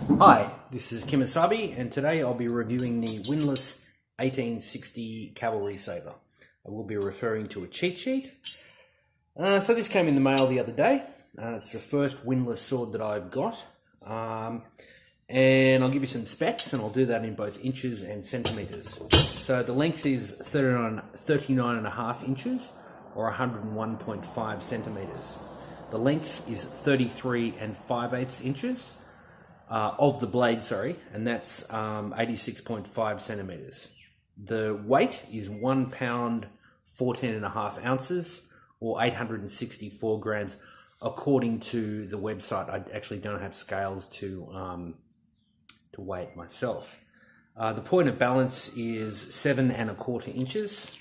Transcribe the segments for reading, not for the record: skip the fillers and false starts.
Hi, this is Kimosabe, and today I'll be reviewing the Windlass 1860 Cavalry saber. I will be referring to a cheat sheet. So this came in the mail the other day. It's the first windlass sword that I've got. And I'll give you some specs, and I'll do that in both inches and centimeters. So the length is 39.5 inches or 101.5 centimeters. The length is 33 5/8 inches. Of the blade, and that's 86.5 centimeters. The weight is 1 pound 14.5 ounces or 864 grams, according to the website. I actually don't have scales to weigh it myself. The point of balance is 7 1/4 inches,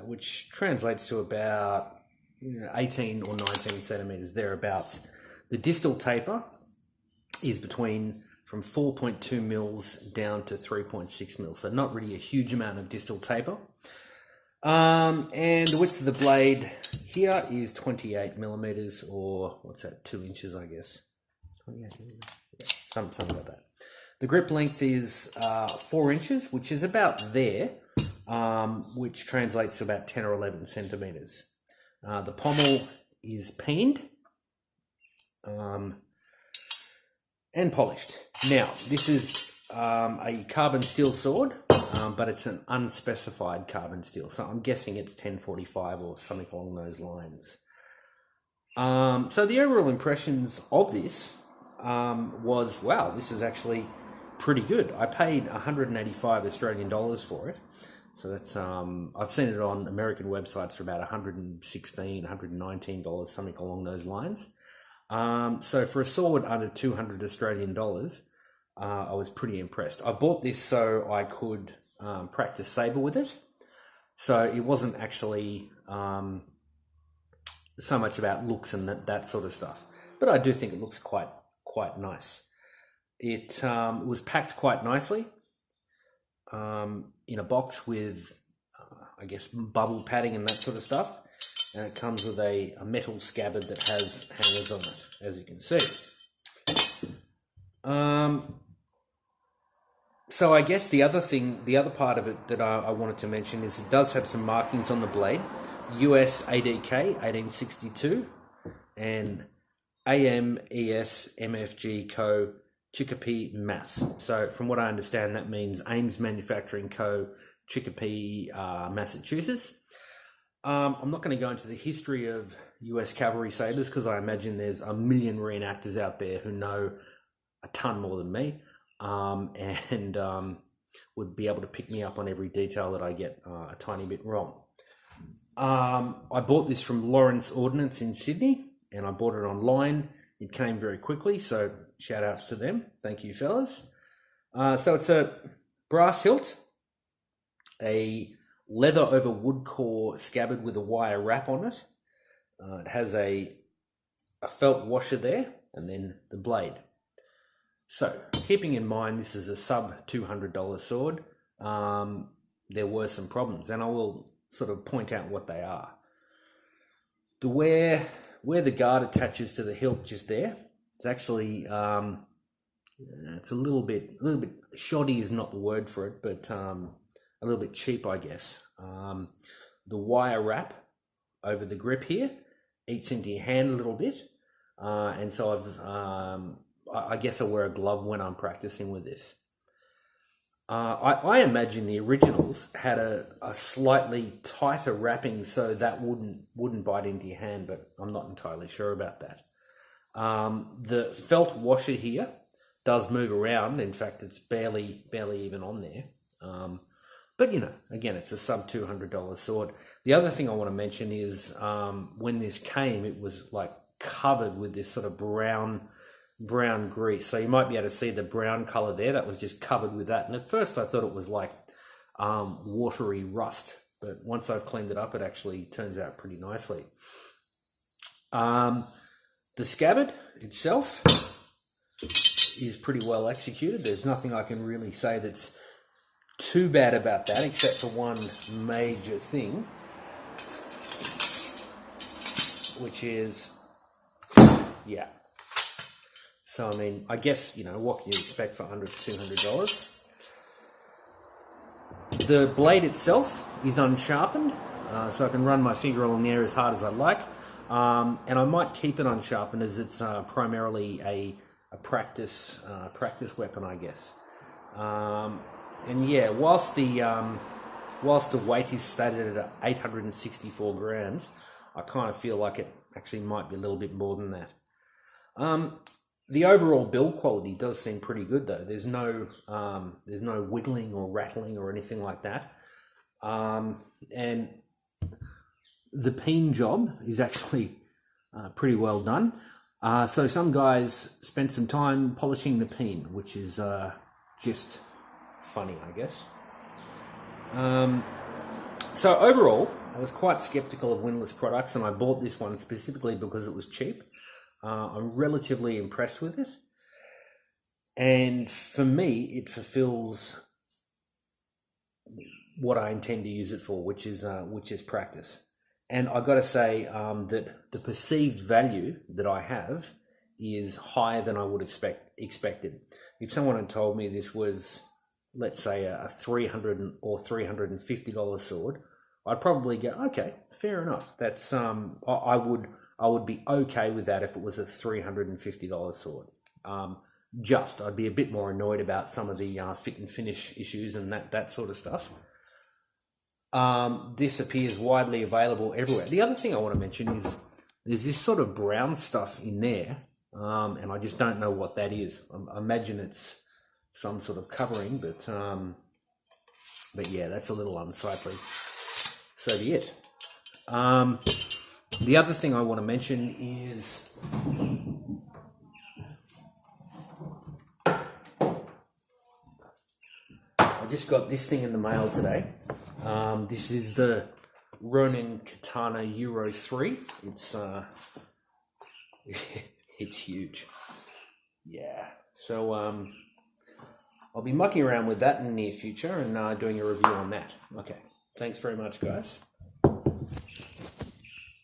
which translates to about 18 or 19 centimeters thereabouts. The distal taper is from 4.2 mils down to 3.6 mils, so not really a huge amount of distal taper. And the width of the blade here is 28 millimeters, or what's that, 2 inches, I guess. 28 millimeters, yeah, something like that. The grip length is 4 inches, which is about there, which translates to about 10 or 11 centimeters. The pommel is peened and polished. Now, this is a carbon steel sword, but it's an unspecified carbon steel, so I'm guessing it's 1045 or something along those lines. So the overall impressions of this was, wow, this is actually pretty good. I paid 185 Australian dollars for it, so that's I've seen it on American websites for about 116, $119, something along those lines. So for a sword under 200 Australian dollars, I was pretty impressed. I bought this so I could practice saber with it. So it wasn't actually so much about looks and that sort of stuff. But I do think it looks quite nice. It was packed quite nicely in a box with, I guess, bubble padding and that sort of stuff. And it comes with a metal scabbard that has hangers on it, as you can see. So I guess the other part of it that I wanted to mention is it does have some markings on the blade. US ADK 1862 and AMES MFG Co. Chicopee, Mass. So from what I understand, that means Ames Manufacturing Co. Chicopee, Massachusetts. I'm not going to go into the history of US cavalry sabers because I imagine there's a million reenactors out there who know a ton more than me, and would be able to pick me up on every detail that I get a tiny bit wrong. I bought this from Lawrence Ordnance in Sydney, and I bought it online. It came very quickly, so shout outs to them. Thank you, fellas. So it's a brass hilt, a leather over wood core scabbard with a wire wrap on it. It has a felt washer there, and then the blade. So, keeping in mind this is a sub $200 sword, there were some problems, and I will sort of point out what they are. Where the guard attaches to the hilt just there, it's actually it's a little bit shoddy is not the word for it, but a little bit cheap, I guess. The wire wrap over the grip here eats into your hand a little bit, and so I guess I wear a glove when I'm practicing with this. I imagine the originals had a slightly tighter wrapping so that wouldn't bite into your hand, but I'm not entirely sure about that. The felt washer here does move around. In fact, it's barely even on there. But, again, it's a sub $200 sword. The other thing I want to mention is when this came, it was like covered with this sort of brown grease. So you might be able to see the brown color there. That was just covered with that. And at first I thought it was like watery rust. But once I've cleaned it up, it actually turns out pretty nicely. The scabbard itself is pretty well executed. There's nothing I can really say that's too bad about that, except for one major thing, which is, yeah. So, I mean, I guess, what can you expect for under $200? The blade itself is unsharpened, so I can run my finger along there as hard as I like. And I might keep it unsharpened as it's primarily a practice weapon, I guess. And yeah, whilst the weight is stated at 864 grams, I kind of feel like it actually might be a little bit more than that. The overall build quality does seem pretty good though. There's no wiggling or rattling or anything like that. And the peen job is actually pretty well done. So some guys spent some time polishing the peen, which is just funny, I guess. So overall, I was quite skeptical of Windlass products, and I bought this one specifically because it was cheap. I'm relatively impressed with it, and for me, it fulfills what I intend to use it for, which is practice. And I got to say that the perceived value that I have is higher than I would expected. If someone had told me this was, let's say, a $300 or $350 sword, I'd probably go, okay, fair enough. That's I would be okay with that if it was a $350 sword. I'd be a bit more annoyed about some of the fit and finish issues and that sort of stuff. This appears widely available everywhere. The other thing I want to mention is there's this sort of brown stuff in there, and I just don't know what that is. I imagine it's some sort of covering, but yeah, that's a little unsightly. So be it. The other thing I want to mention is I just got this thing in the mail today. This is the Ronin Katana Euro 3. It's it's huge. Yeah. So I'll be mucking around with that in the near future and doing a review on that. Okay. Thanks very much, guys.